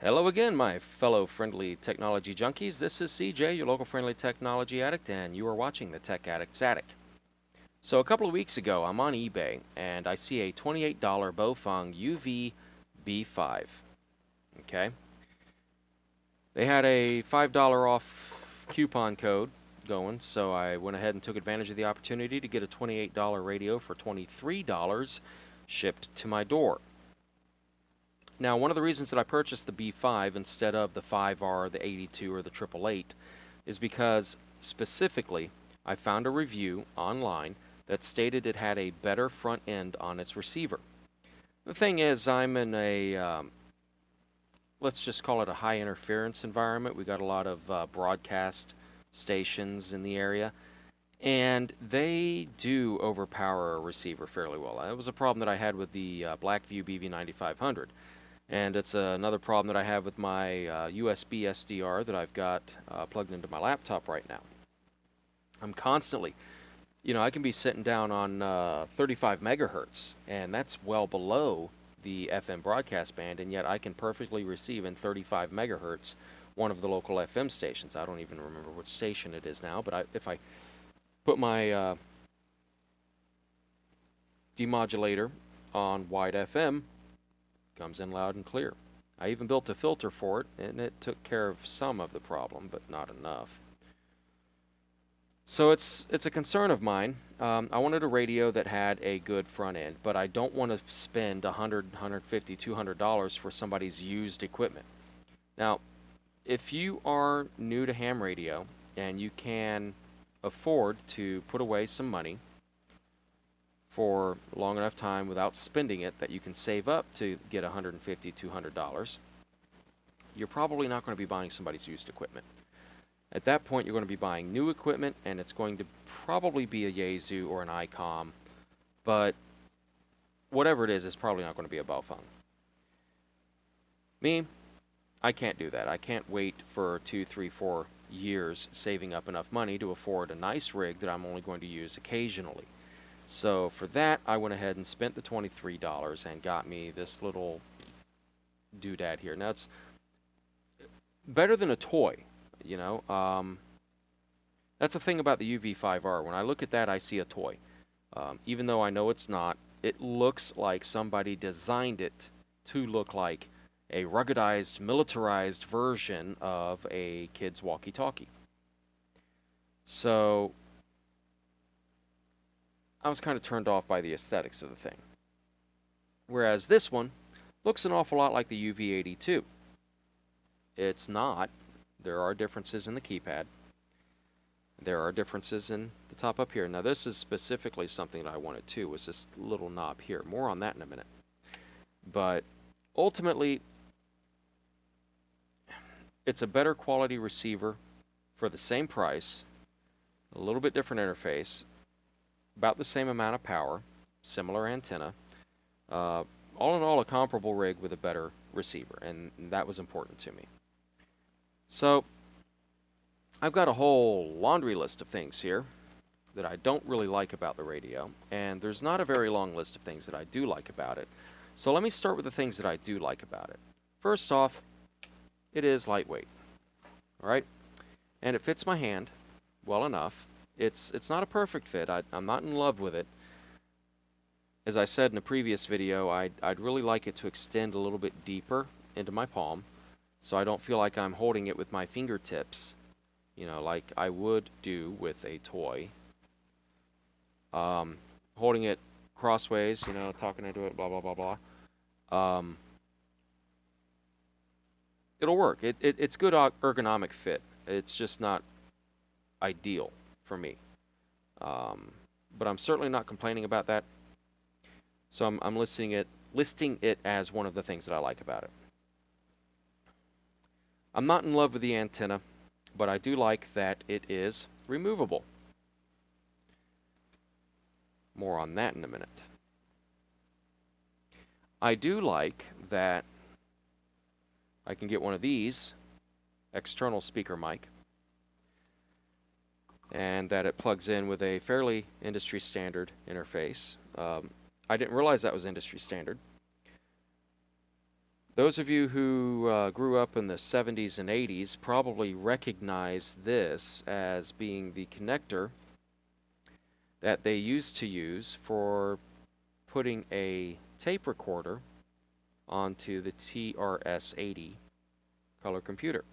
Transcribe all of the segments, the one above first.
Hello again, my fellow friendly technology junkies. This is CJ, your local friendly technology addict, and you are watching the Tech Addict's Attic. So a couple of weeks ago, I'm on eBay, and I see a $28 Baofeng UV-B5. Okay? They had a $5 off coupon code going, so I went ahead and took advantage of the opportunity to get a $28 radio for $23 shipped to my door. Now, one of the reasons that I purchased the B5 instead of the 5R, the 82, or the 888 is because specifically I found a review online that stated it had a better front end on its receiver. The thing is, I'm in a, let's just call it a high interference environment. We got a lot of broadcast stations in the area, and they do overpower a receiver fairly well. That was a problem that I had with the Blackview BV9500. And it's another problem that I have with my USB SDR that I've got plugged into my laptop right now. I'm constantly, I can be sitting down on 35 megahertz, and that's well below the FM broadcast band, and yet I can perfectly receive in 35 megahertz one of the local FM stations. I don't even remember which station it is now, but if I put my demodulator on wide FM, comes in loud and clear. I even built a filter for it, and it took care of some of the problem, but not enough. So it's a concern of mine. I wanted a radio that had a good front end, but I don't want to spend $100, $150, $200 for somebody's used equipment. Now, if you are new to ham radio and you can afford to put away some money for long enough time without spending it that you can save up to get $150, $200, you're probably not going to be buying somebody's used equipment. At that point, you're going to be buying new equipment, and it's going to probably be a Yaesu or an ICOM, but whatever it is, it's probably not going to be a Baofeng. Me, I can't do that. I can't wait for 2, 3, 4 years saving up enough money to afford a nice rig that I'm only going to use occasionally. So for that, I went ahead and spent the $23 and got me this little doodad here. Now, it's better than a toy, That's the thing about the UV-5R. When I look at that, I see a toy. Even though I know it's not, it looks like somebody designed it to look like a ruggedized, militarized version of a kid's walkie-talkie. So I was kind of turned off by the aesthetics of the thing. Whereas this one looks an awful lot like the UV-82. It's not. There are differences in the keypad. There are differences in the top up here. Now this is specifically something that I wanted too, was this little knob here. More on that in a minute. But ultimately, it's a better quality receiver for the same price, a little bit different interface, about the same amount of power, similar antenna. All in all, a comparable rig with a better receiver, and that was important to me. So I've got a whole laundry list of things here that I don't really like about the radio, and there's not a very long list of things that I do like about it. So let me start with the things that I do like about it. First off, it is lightweight, all right? And it fits my hand well enough. It's not a perfect fit. I'm not in love with it. As I said in a previous video, I'd really like it to extend a little bit deeper into my palm, so I don't feel like I'm holding it with my fingertips, like I would do with a toy. Holding it crossways, talking into it, blah, blah, blah, blah. It'll work. It's good ergonomic fit. It's just not ideal for me. But I'm certainly not complaining about that. So I'm listing it as one of the things that I like about it. I'm not in love with the antenna, but I do like that it is removable. More on that in a minute. I do like that I can get one of these external speaker mic, and that it plugs in with a fairly industry standard interface. I didn't realize that was industry standard. Those of you who grew up in the 70s and 80s probably recognize this as being the connector that they used to use for putting a tape recorder onto the TRS-80 color computer.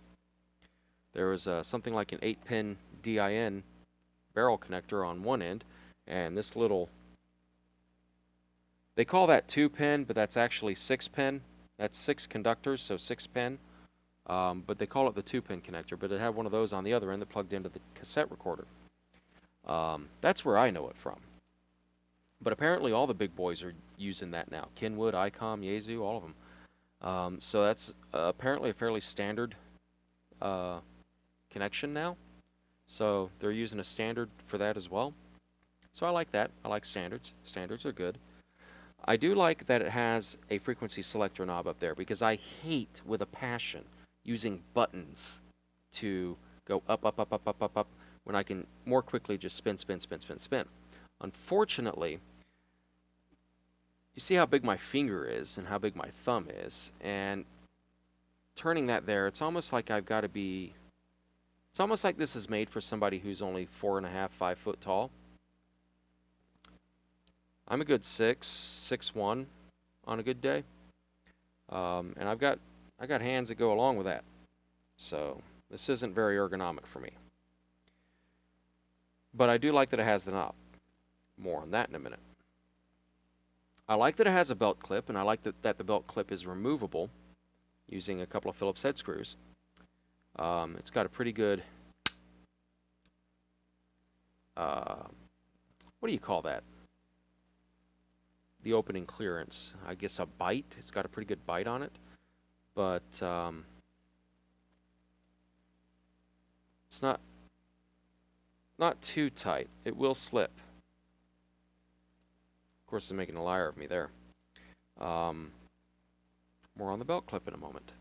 There was something like an 8-pin DIN barrel connector on one end, and this little, they call that 2-pin, but that's actually 6-pin. That's 6 conductors, so 6-pin. But they call it the 2-pin connector, but it had one of those on the other end that plugged into the cassette recorder. That's where I know it from. But apparently all the big boys are using that now. Kenwood, ICOM, Yaesu, all of them. So that's apparently a fairly standard connection now. So they're using a standard for that as well. So I like that. I like standards. Standards are good. I do like that it has a frequency selector knob up there, because I hate with a passion using buttons to go up, up, up, up, up, up, up, when I can more quickly just spin, spin, spin, spin, spin. Unfortunately, you see how big my finger is and how big my thumb is, and turning that there, it's almost like I've got to be, it's almost like this is made for somebody who's only 4.5, 5 foot tall. I'm a good 6'1" on a good day, and I got hands that go along with that. So this isn't very ergonomic for me. But I do like that it has the knob. More on that in a minute. I like that it has a belt clip, and I like that the belt clip is removable using a couple of Phillips head screws. It's got a pretty good, what do you call that? The opening clearance, I guess a bite. It's got a pretty good bite on it, but it's not too tight. It will slip. Of course, it's making a liar of me there. More on the belt clip in a moment.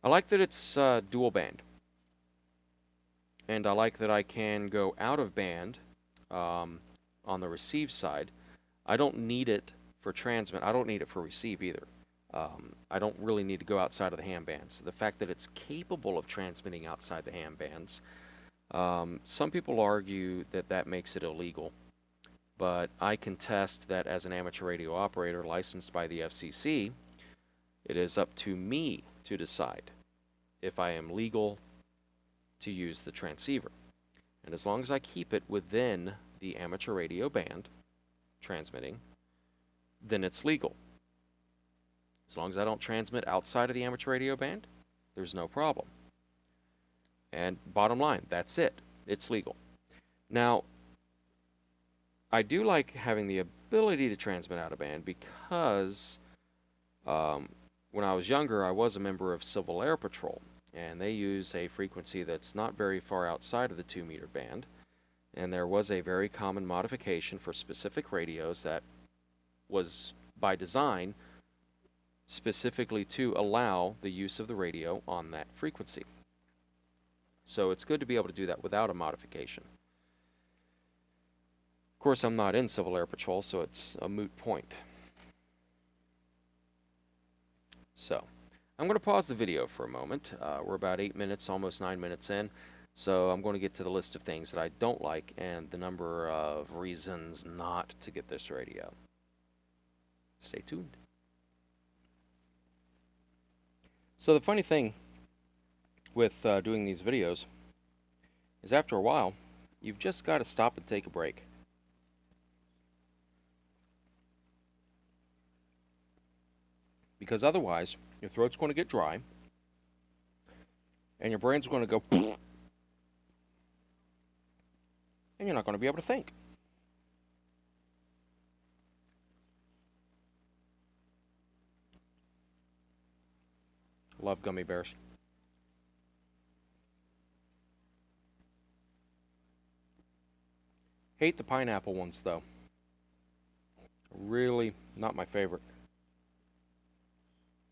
I like that it's dual band, and I like that I can go out of band on the receive side. I don't need it for transmit. I don't need it for receive either. I don't really need to go outside of the ham bands. The fact that it's capable of transmitting outside the ham bands, some people argue that that makes it illegal, but I contest that as an amateur radio operator licensed by the FCC, it is up to me to decide if I am legal to use the transceiver. And as long as I keep it within the amateur radio band transmitting, then it's legal. As long as I don't transmit outside of the amateur radio band, there's no problem. And bottom line, that's it. It's legal. Now, I do like having the ability to transmit out of band because when I was younger, I was a member of Civil Air Patrol, and they use a frequency that's not very far outside of the 2-meter band. And there was a very common modification for specific radios that was by design specifically to allow the use of the radio on that frequency. So it's good to be able to do that without a modification. Of course, I'm not in Civil Air Patrol, so it's a moot point. So I'm going to pause the video for a moment. We're about 8 minutes, almost 9 minutes in. So I'm going to get to the list of things that I don't like and the number of reasons not to get this radio. Stay tuned. So the funny thing with doing these videos is after a while, you've just got to stop and take a break. Because otherwise, your throat's going to get dry, and your brain's going to go and you're not going to be able to think. Love gummy bears. Hate the pineapple ones, though. Really not my favorite.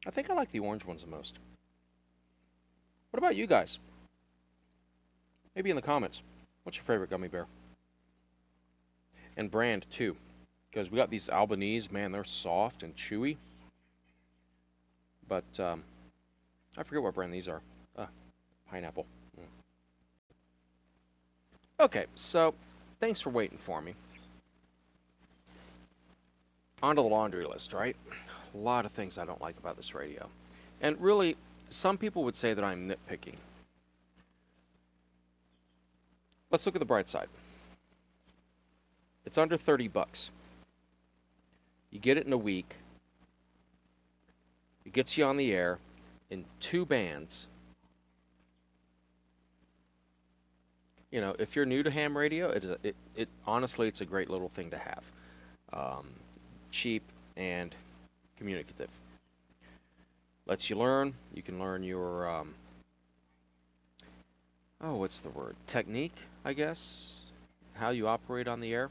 I think I like the orange ones the most. What about you guys? Maybe in the comments. What's your favorite gummy bear? And brand, too. Because we got these Albanese, man, they're soft and chewy. but I forget what brand these are. Pineapple. Okay, so thanks for waiting for me. On to the laundry list, right? A lot of things I don't like about this radio. And really, some people would say that I'm nitpicking. Let's look at the bright side. It's under 30 bucks. You get it in a week. It gets you on the air in 2 bands. You know, if you're new to ham radio, it honestly, it's a great little thing to have. Cheap and communicative. Lets you learn. You can learn your, what's the word? Technique, I guess? How you operate on the air.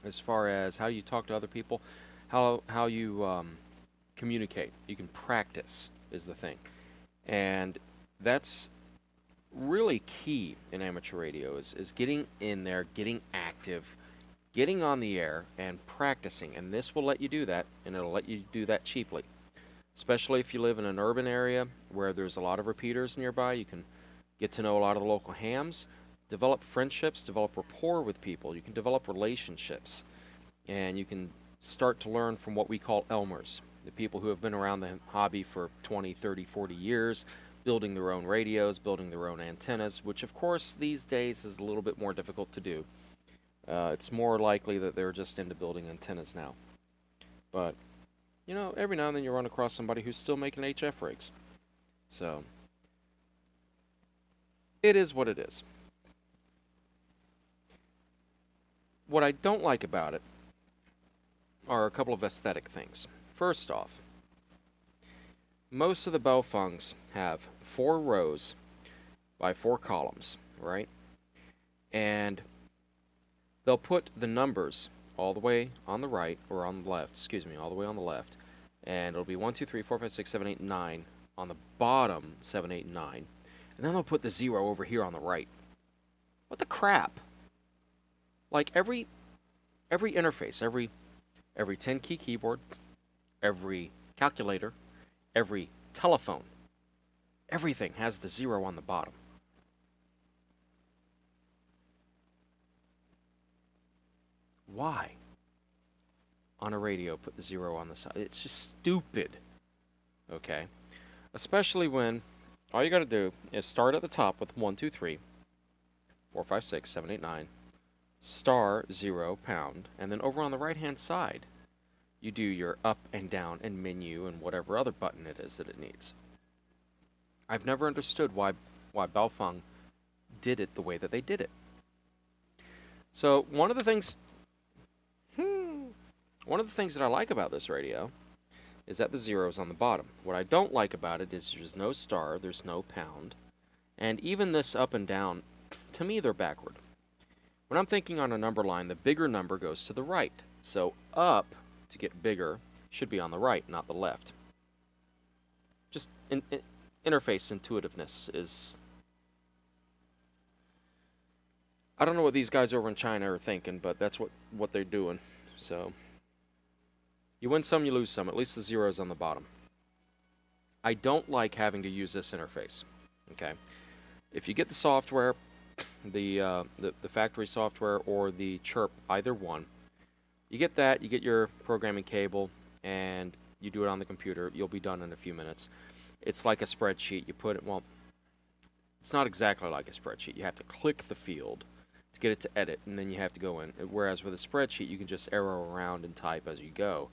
As far as how you talk to other people, how you communicate. You can practice is the thing. And that's really key in amateur radio is getting in there, getting active, getting on the air, and practicing. And this will let you do that, and it'll let you do that cheaply. Especially if you live in an urban area where there's a lot of repeaters nearby, you can get to know a lot of the local hams, develop friendships, develop rapport with people. You can develop relationships, and you can start to learn from what we call Elmers, the people who have been around the hobby for 20, 30, 40 years, building their own radios, building their own antennas, which of course these days is a little bit more difficult to do. It's more likely that they're just into building antennas now. But, you know, every now and then you run across somebody who's still making HF rigs. So, it is what it is. What I don't like about it are a couple of aesthetic things. First off, most of the Baofengs have 4 rows by 4 columns, right? And they'll put the numbers all the way on the right, or on the left, excuse me, all the way on the left. And it'll be 1, 2, 3, 4, 5, 6, 7, 8, 9 on the bottom, 7, 8, and 9. And then they'll put the 0 over here on the right. What the crap? Like every interface, every 10-key keyboard, every calculator, every telephone, everything has the 0 on the bottom. Why? On a radio, put the 0 on the side. It's just stupid. Okay? Especially when all you got to do is start at the top with 1, 2, 3, 4, 5, 6, 7, 8, 9, star, 0, pound, and then over on the right-hand side, you do your up and down and menu and whatever other button it is that it needs. I've never understood why Baofeng did it the way that they did it. So one of the things that I like about this radio is that the 0 is on the bottom. What I don't like about it is there's no star, there's no pound, and even this up and down, to me they're backward. When I'm thinking on a number line, the bigger number goes to the right. So up, to get bigger, should be on the right, not the left. Just interface intuitiveness is... I don't know what these guys over in China are thinking, but that's what they're doing. So, you win some, you lose some. At least the 0 is on the bottom. I don't like having to use this interface. Okay, if you get the software, the factory software or the chirp, either one, you get that, you get your programming cable, and you do it on the computer. You'll be done in a few minutes. It's like a spreadsheet. You put it, well, it's not exactly like a spreadsheet. You have to click the field to get it to edit, and then you have to go in. Whereas with a spreadsheet, you can just arrow around and type as you go.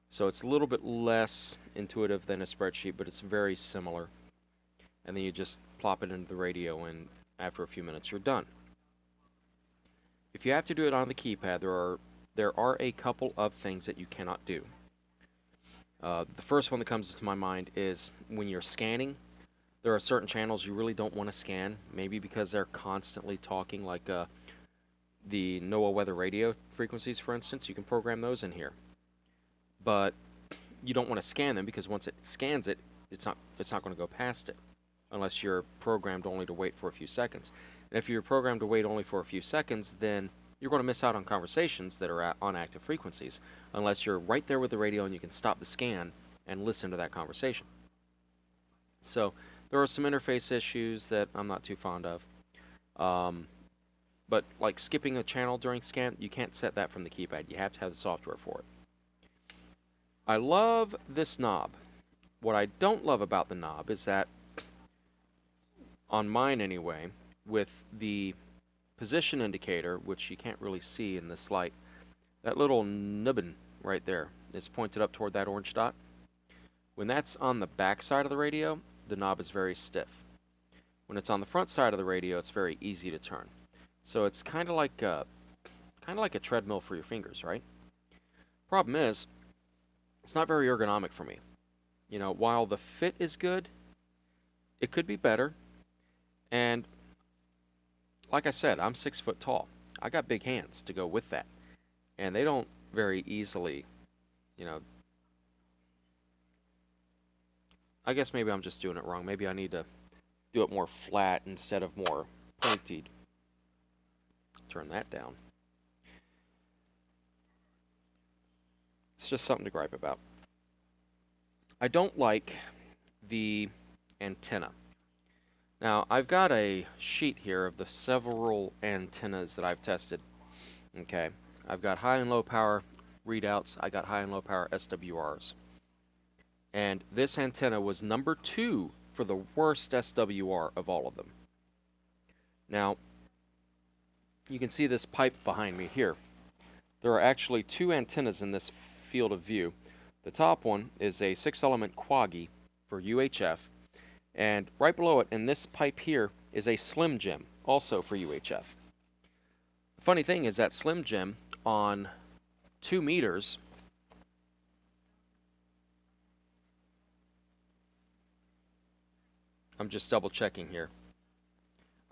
So it's a little bit less intuitive than a spreadsheet, but it's very similar. And then you just plop it into the radio, and after a few minutes, you're done. If you have to do it on the keypad, there are a couple of things that you cannot do. The first one that comes to my mind is when you're scanning, there are certain channels you really don't want to scan, maybe because they're constantly talking, like the NOAA weather radio frequencies, for instance. You can program those in here. But you don't want to scan them because once it scans it, it's not going to go past it unless you're programmed only to wait for a few seconds. And if you're programmed to wait only for a few seconds, then you're going to miss out on conversations that are on active frequencies unless you're right there with the radio and you can stop the scan and listen to that conversation. So there are some interface issues that I'm not too fond of. But like skipping a channel during scan, you can't set that from the keypad. You have to have the software for it. I love this knob. What I don't love about the knob is that, on mine anyway, with the position indicator, which you can't really see in this light, that little nubbin right there is pointed up toward that orange dot. When that's on the back side of the radio, the knob is very stiff. When it's on the front side of the radio, it's very easy to turn. So it's kind of like a treadmill for your fingers, right? Problem is, it's not very ergonomic for me. You know, while the fit is good, it could be better. And like I said, I'm 6 foot tall. I got big hands to go with that. And they don't very easily, you know, I guess maybe I'm just doing it wrong. Maybe I need to do it more flat instead of more pointed. Turn that down. It's just something to gripe about. I don't like the antenna. Now, I've got a sheet here of the several antennas that I've tested. Okay, I've got high and low power readouts. I got high and low power SWRs. And this antenna was number 2 for the worst SWR of all of them. Now, you can see this pipe behind me here. There are actually 2 antennas in this field of view. The top one is a 6-element Quaggy for UHF, and right below it in this pipe here is a Slim Jim, also for UHF. The funny thing is that Slim Jim on 2 meters I'm just double checking here.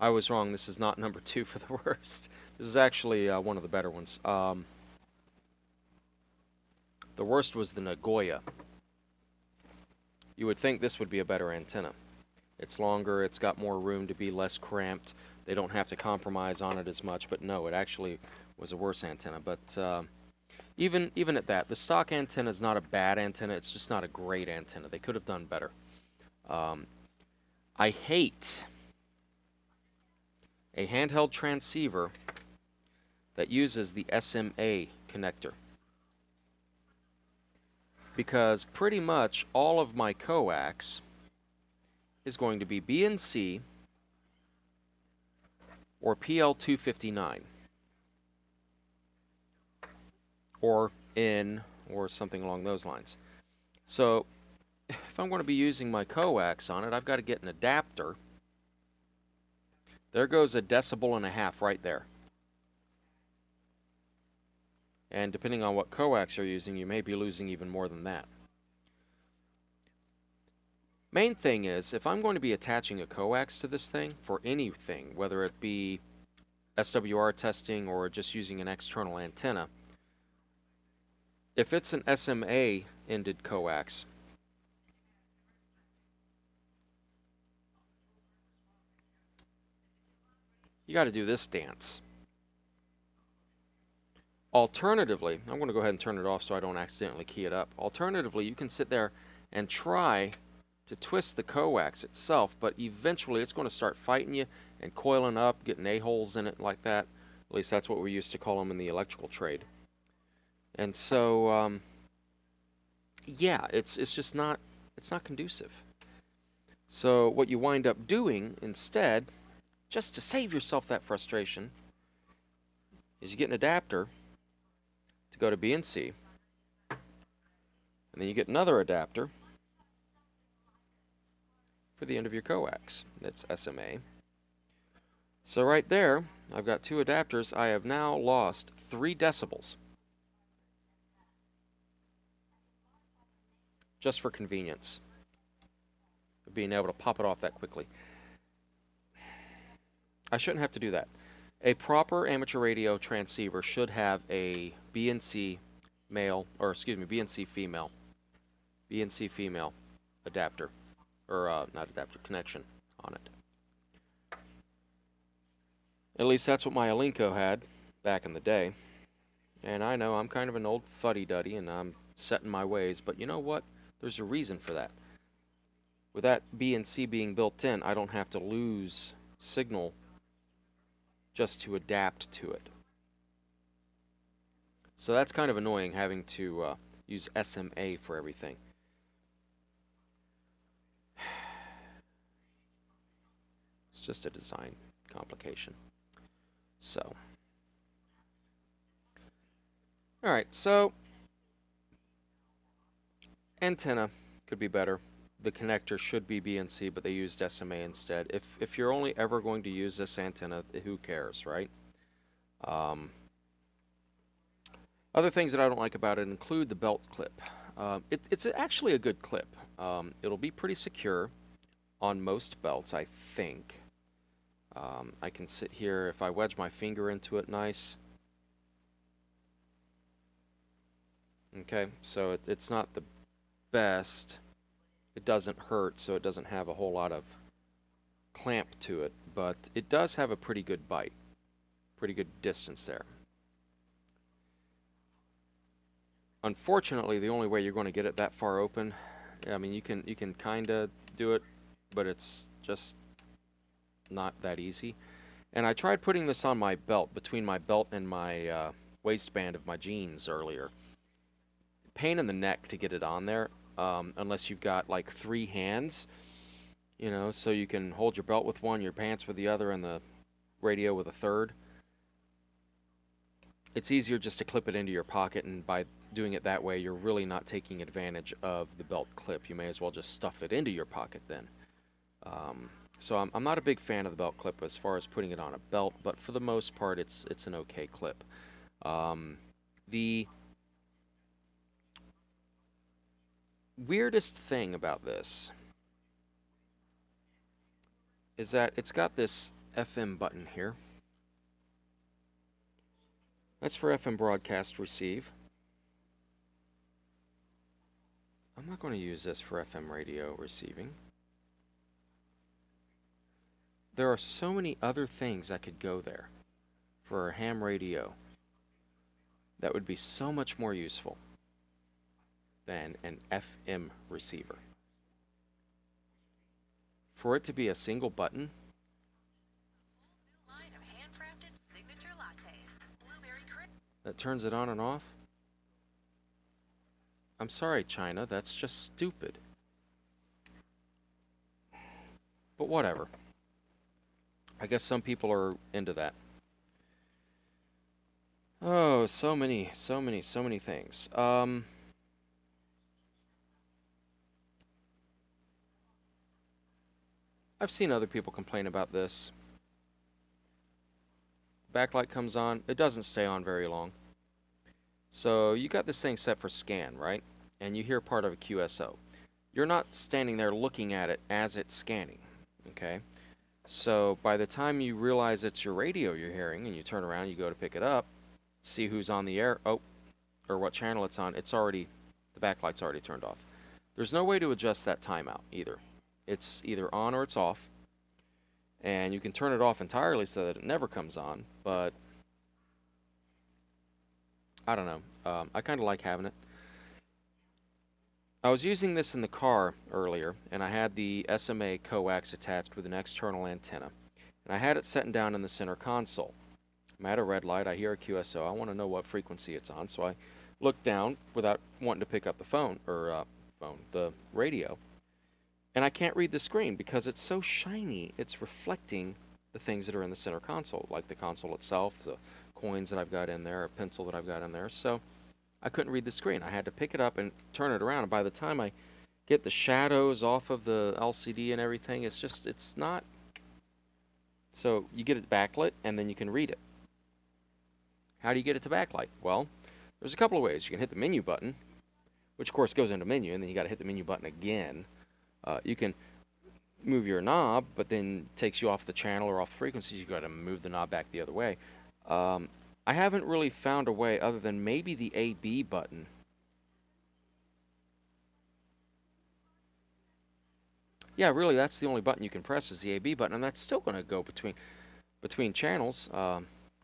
I was wrong. This is not number 2 for the worst. This is actually one of the better ones. The worst was the Nagoya. You would think this would be a better antenna. It's longer, it's got more room to be less cramped. They don't have to compromise on it as much, but no, it actually was a worse antenna. But even at that, the stock antenna is not a bad antenna, it's just not a great antenna. They could have done better. I hate a handheld transceiver that uses the SMA connector, because pretty much all of my coax is going to be BNC or PL259 or N or something along those lines. So if I'm going to be using my coax on it, I've got to get an adapter. There goes 1.5 decibels right there. And depending on what coax you're using, you may be losing even more than that. Main thing is, if I'm going to be attaching a coax to this thing for anything, whether it be SWR testing or just using an external antenna, if it's an SMA-ended coax, you got to do this dance. Alternatively, I'm going to go ahead and turn it off so I don't accidentally key it up. Alternatively, you can sit there and try to twist the coax itself, but eventually it's going to start fighting you and coiling up, getting A-holes in it like that. At least that's what we used to call them in the electrical trade. And so, yeah, it's just not, it's not conducive. So what you wind up doing instead, just to save yourself that frustration, is you get an adapter to go to BNC, and then you get another adapter for the end of your coax. That's SMA. So right there, I've got 2 adapters. I have now lost 3 decibels just for convenience of being able to pop it off that quickly. I shouldn't have to do that. A proper amateur radio transceiver should have a BNC male, or excuse me, BNC female adapter, or not adapter, connection on it. At least that's what my Alinco had back in the day. And I know I'm kind of an old fuddy-duddy and I'm set in my ways, but you know what? There's a reason for that. With that B and C being built in, I don't have to lose signal just to adapt to it. So that's kind of annoying, having to use SMA for everything. It's just a design complication. So, all right, so antenna could be better. The connector should be BNC, but they used SMA instead. If you're only ever going to use this antenna, who cares, right? Other things that I don't like about it include the belt clip. It's actually a good clip. It'll be pretty secure on most belts, I think. I can sit here, if I wedge my finger into it nice. Okay, so it's not the best. It doesn't hurt, so it doesn't have a whole lot of clamp to it, but it does have a pretty good bite, pretty good distance there. Unfortunately, the only way you're going to get it that far open, I mean, you can kind of do it, but it's just not that easy. And I tried putting this on my belt, between my belt and my waistband of my jeans earlier. Pain in the neck to get it on there, unless you've got like 3 hands, you know, so you can hold your belt with one, your pants with the other, and the radio with a third. It's easier just to clip it into your pocket, and by doing it that way, you're really not taking advantage of the belt clip. You may as well just stuff it into your pocket then. So I'm not a big fan of the belt clip as far as putting it on a belt, but for the most part, it's an okay clip. The weirdest thing about this is that it's got this FM button here. That's for FM broadcast receive. I'm not going to use this for FM radio receiving. There are so many other things that could go there for a ham radio that would be so much more useful than an FM receiver. For it to be a single button, that turns it on and off? I'm sorry, China, that's just stupid. But whatever. I guess some people are into that. Oh, so many things. I've seen other people complain about this. Backlight comes on, it doesn't stay on very long. So you got this thing set for scan, right? And you hear part of a QSO. You're not standing there looking at it as it's scanning, okay? So by the time you realize it's your radio you're hearing and you turn around, you go to pick it up, see who's on the air, or what channel it's on, the backlight's already turned off. There's no way to adjust that timeout either. It's either on or it's off. And you can turn it off entirely so that it never comes on, but I don't know. I kind of like having it. I was using this in the car earlier, and I had the SMA coax attached with an external antenna. And I had it setting down in the center console. I'm at a red light, I hear a QSO, I want to know what frequency it's on, so I look down without wanting to pick up the the radio. And I can't read the screen because it's so shiny, it's reflecting the things that are in the center console, like the console itself, the coins that I've got in there, a pencil that I've got in there. So I couldn't read the screen. I had to pick it up and turn it around. And by the time I get the shadows off of the LCD and everything, it's not. So you get it backlit and then you can read it. How do you get it to backlight? Well, there's a couple of ways. You can hit the menu button, which of course goes into menu, and then you got to hit the menu button again. You can move your knob, but then it takes you off the channel or off frequencies. You got to move the knob back the other way. I haven't really found a way other than maybe the AB button. Yeah, really, that's the only button you can press is the AB button, and that's still going to go between channels,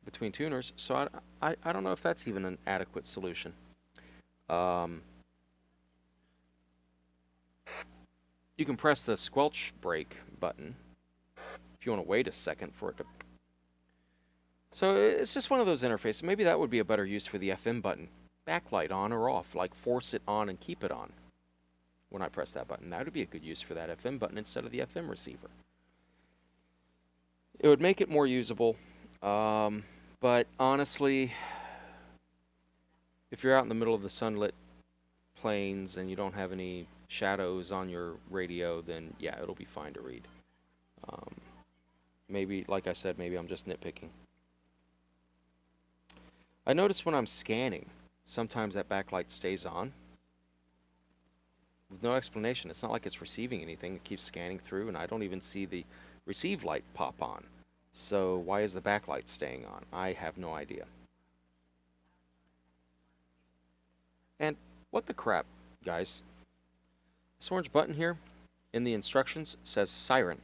between tuners. So I don't know if that's even an adequate solution. You can press the squelch brake button if you want to wait a second for it to. So it's just one of those interfaces. Maybe that would be a better use for the FM button. Backlight on or off, like force it on and keep it on when I press that button. That would be a good use for that FM button instead of the FM receiver. It would make it more usable, but honestly, if you're out in the middle of the sunlit plains and you don't have any shadows on your radio, then yeah, it'll be fine to read. Maybe, like I said, maybe I'm just nitpicking. I notice when I'm scanning, sometimes that backlight stays on with no explanation. It's not like it's receiving anything. It keeps scanning through, and I don't even see the receive light pop on. So why is the backlight staying on? I have no idea. And what the crap, guys? This orange button here in the instructions says siren.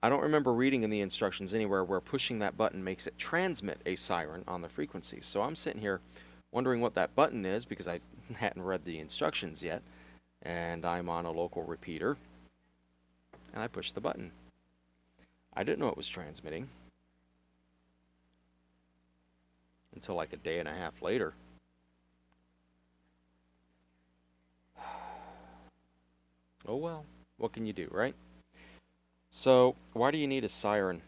I don't remember reading in the instructions anywhere where pushing that button makes it transmit a siren on the frequency. So I'm sitting here wondering what that button is because I hadn't read the instructions yet. And I'm on a local repeater. And I pushed the button. I didn't know it was transmitting until like a day and a half later. Oh well, what can you do, right? So, why do you need a siren?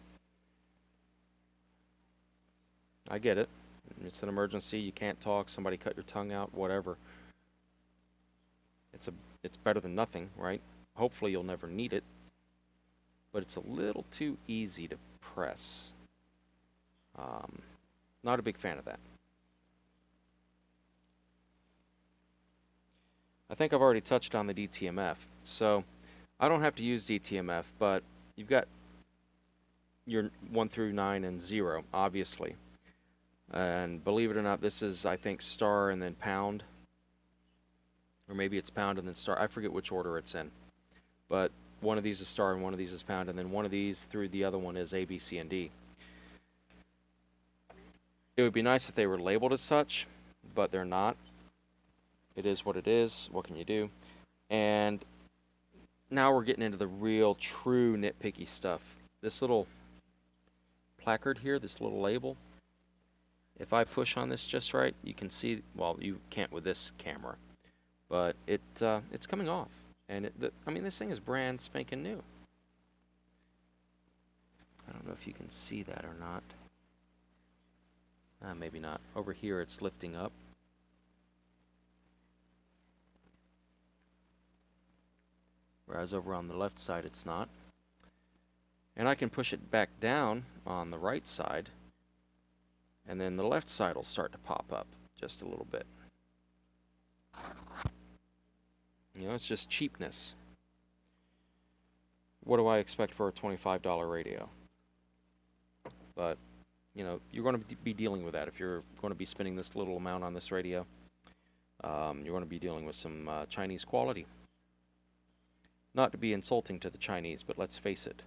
I get it. It's an emergency, you can't talk, somebody cut your tongue out, whatever. It's better than nothing, right? Hopefully you'll never need it. But it's a little too easy to press. Not a big fan of that. I think I've already touched on the DTMF. So, I don't have to use DTMF, but you've got your 1 through 9 and 0, obviously. And believe it or not, this is, I think, star and then pound. Or maybe it's pound and then star. I forget which order it's in. But one of these is star and one of these is pound, and then one of these through the other one is A, B, C, and D. It would be nice if they were labeled as such, but they're not. It is what it is. What can you do? And now we're getting into the real, true nitpicky stuff. This little placard here, this little label, if I push on this just right, you can see, well, you can't with this camera, but it's coming off. And I mean, this thing is brand spanking new. I don't know if you can see that or not. Maybe not. Over here, it's lifting up. Whereas over on the left side, it's not. And I can push it back down on the right side, and then the left side will start to pop up just a little bit. You know, it's just cheapness. What do I expect for a $25 radio? But, you know, you're going to be dealing with that. If you're going to be spending this little amount on this radio, you're going to be dealing with some Chinese quality. Not to be insulting to the Chinese, but let's face it.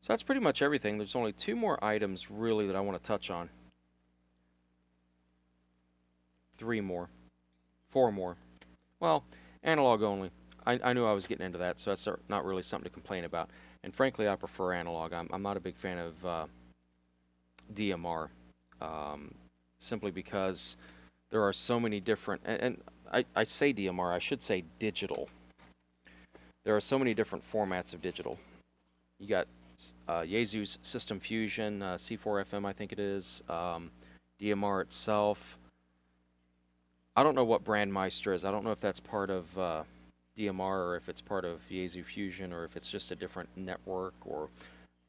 So that's pretty much everything. There's only 2 more items really that I want to touch on. 3 more. 4 more. Well, analog only. I knew I was getting into that, so that's not really something to complain about. And frankly, I prefer analog. I'm not a big fan of DMR, simply because there are so many different, and I say DMR, I should say digital. There are so many different formats of digital. You got Yaesu's System Fusion, C4FM I think it is, DMR itself. I don't know what Brandmeister is. I don't know if that's part of DMR or if it's part of Yaesu Fusion or if it's just a different network or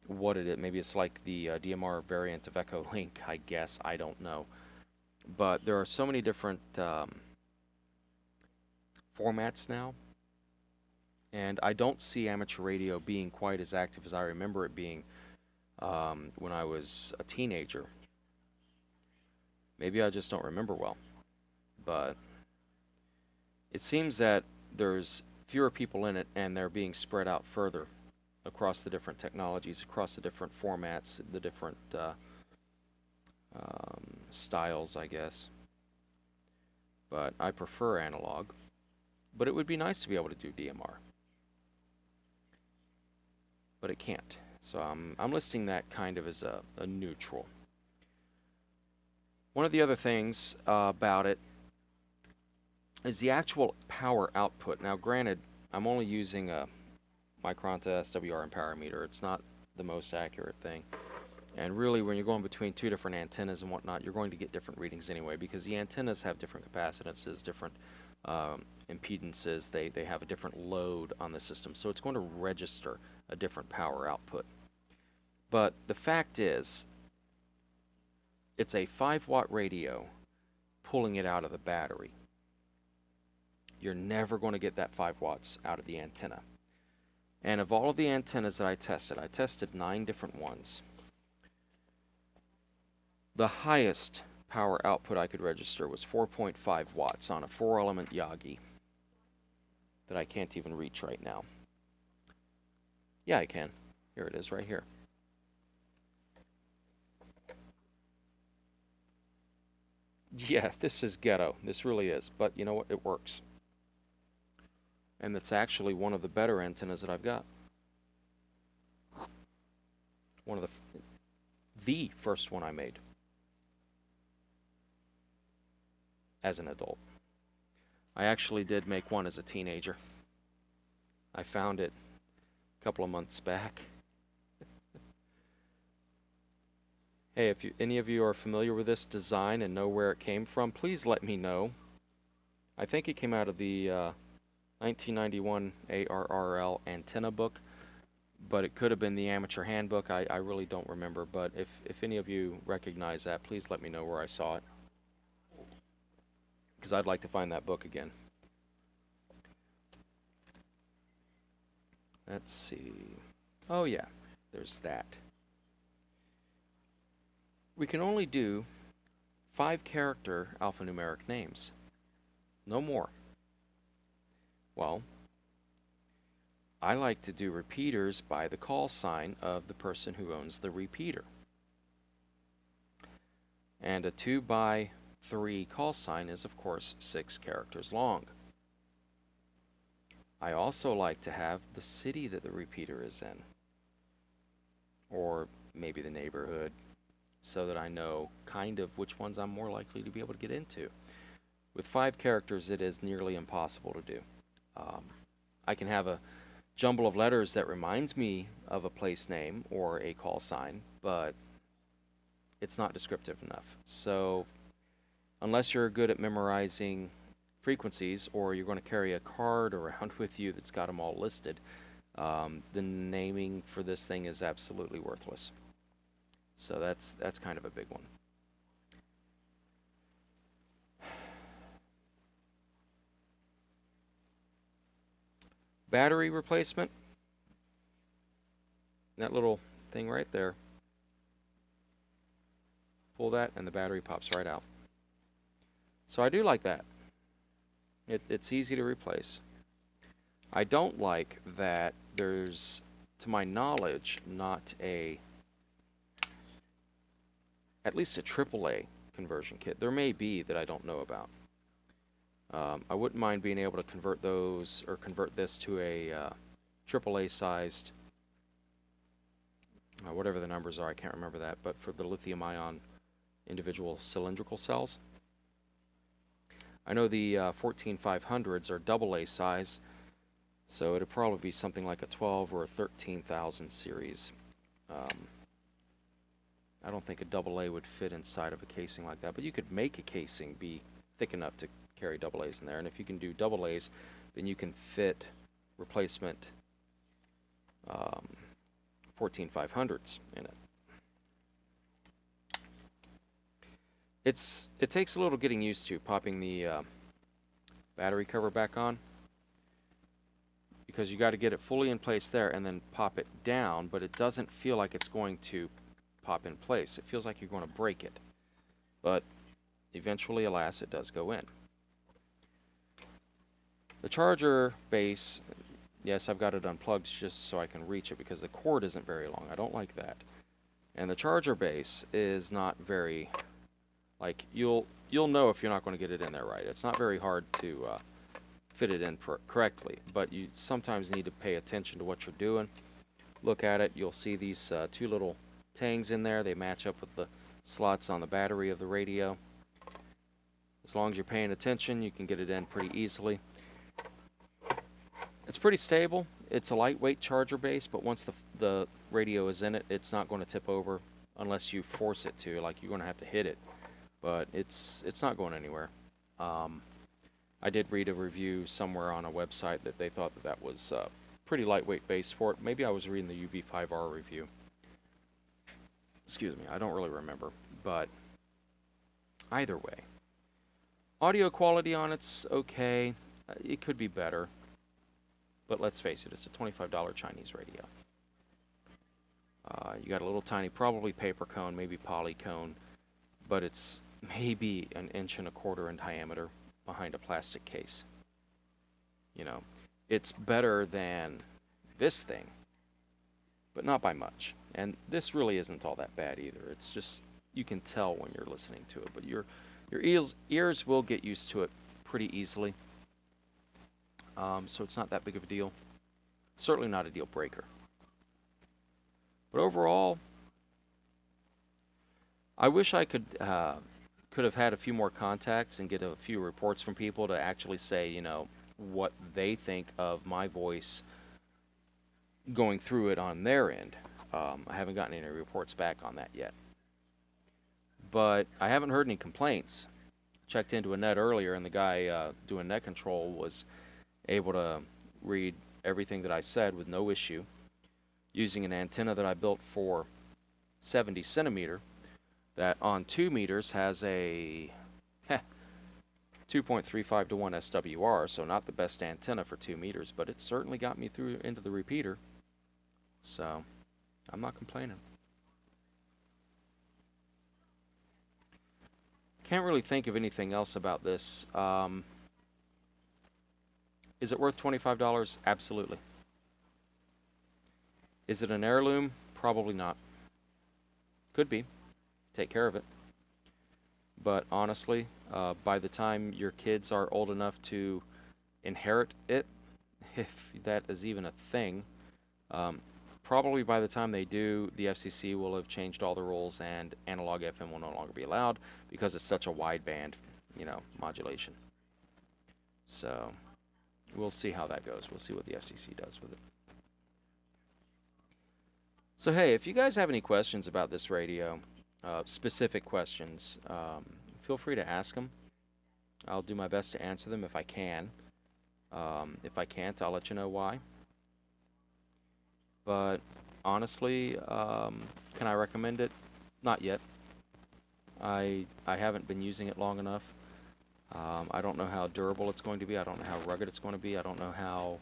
what it is. Maybe it's like the DMR variant of Echo Link, I guess. I don't know. But there are so many different formats now. And I don't see amateur radio being quite as active as I remember it being when I was a teenager. Maybe I just don't remember well. But it seems that there's fewer people in it and they're being spread out further. across the different technologies, across the different formats, the different styles, I guess. But I prefer analog. But it would be nice to be able to do DMR. But it can't. So I'm listing that kind of as a neutral. One of the other things about it is the actual power output. Now, granted, I'm only using a Micronta SWR and power meter. It's not the most accurate thing. And really, when you're going between two different antennas and whatnot, you're going to get different readings anyway, because the antennas have different capacitances, different impedances. They have a different load on the system, so it's going to register a different power output. But the fact is, it's a 5-watt radio pulling it out of the battery. You're never going to get that 5 watts out of the antenna. And of all of the antennas that I tested 9 different ones. The highest power output I could register was 4.5 watts on a 4-element Yagi that I can't even reach right now. Yeah, I can. Here it is right here. Yeah, this is ghetto. This really is. But you know what? It works. And it's actually one of the better antennas that I've got. One of the first one I made as an adult. I actually did make one as a teenager. I found it a couple of months back. Hey, if any of you are familiar with this design and know where it came from, please let me know. I think it came out of the 1991 ARRL antenna book, but it could have been the amateur handbook. I really don't remember, but if any of you recognize that, please let me know where I saw it, because I'd like to find that book again. Let's see. Oh yeah, there's that. We can only do 5-character alphanumeric names. No more. Well, I like to do repeaters by the call sign of the person who owns the repeater. And a 2x3 call sign is, of course, 6 characters long. I also like to have the city that the repeater is in, or maybe the neighborhood, so that I know kind of which ones I'm more likely to be able to get into. With 5 characters, it is nearly impossible to do. I can have a jumble of letters that reminds me of a place name or a call sign, but it's not descriptive enough. So unless you're good at memorizing frequencies, or you're going to carry a card around with you that's got them all listed, the naming for this thing is absolutely worthless. So that's kind of a big one. Battery replacement. That little thing right there. Pull that and the battery pops right out. So I do like that. It's easy to replace. I don't like that there's, to my knowledge, not at least a AAA conversion kit. There may be that I don't know about. I wouldn't mind being able to convert those, or convert this to a AAA sized, whatever the numbers are, I can't remember that, but for the lithium ion individual cylindrical cells. I know the 14500s are AA size, so it'd probably be something like a 12 or a 13,000 series. I don't think a AA would fit inside of a casing like that, but you could make a casing be thick enough to carry AA's in there, and if you can do AA's, then you can fit replacement 14500s in it. It takes a little getting used to popping the battery cover back on, because you got to get it fully in place there and then pop it down, but it doesn't feel like it's going to pop in place. It feels like you're going to break it, but eventually, alas, it does go in. The charger base, Yes, I've got it unplugged just so I can reach it because the cord isn't very long. I don't like that. And the charger base is not very, like, you'll know if you're not going to get it in there right. It's not very hard to fit it in correctly, but you sometimes need to pay attention to what you're doing. Look at it. You'll see these two little tangs in there. They match up with the slots on the battery of the radio. As long as you're paying attention, you can get it in pretty easily. It's pretty stable. It's a lightweight charger base, but once the radio is in it, it's not going to tip over unless you force it to. Like, you're going to have to hit it, but it's not going anywhere. I did read a review somewhere on a website that they thought that was pretty lightweight base for it. Maybe I was reading the UV-5R review. Excuse me, I don't really remember, but either way. Audio quality on it's okay. It could be better. But let's face it, it's a $25 Chinese radio. You got a little tiny, probably paper cone, maybe poly cone, but it's maybe 1.25 inches in diameter behind a plastic case. You know, it's better than this thing, but not by much. And this really isn't all that bad either. It's just, you can tell when you're listening to it, but your ears will get used to it pretty easily. So it's not that big of a deal. Certainly not a deal breaker. But overall, I wish I could have had a few more contacts and get a few reports from people to actually say, you know, what they think of my voice going through it on their end. I haven't gotten any reports back on that yet. But I haven't heard any complaints. Checked into a net earlier, and the guy doing net control was able to read everything that I said with no issue, using an antenna that I built for 70 centimeter that on 2 meters has a 2.35 to 1 SWR, so not the best antenna for 2 meters, but it certainly got me through into the repeater. So I'm not complaining. Can't really think of anything else about this. Is it worth $25? Absolutely. Is it an heirloom? Probably not. Could be. Take care of it. But honestly, by the time your kids are old enough to inherit it, if that is even a thing, probably by the time they do, the FCC will have changed all the rules and analog FM will no longer be allowed because it's such a wide band, you know, modulation. So we'll see how that goes. We'll see what the FCC does with it. So hey, if you guys have any questions about this radio, specific questions, feel free to ask them. I'll do my best to answer them if I can. If I can't, I'll let you know why. But honestly, can I recommend it? Not yet. I haven't been using it long enough. I don't know how durable it's going to be. I don't know how rugged it's going to be. I don't know how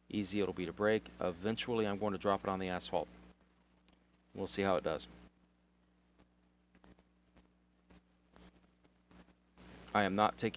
easy it'll be to break. Eventually, I'm going to drop it on the asphalt. We'll see how it does. I am not taking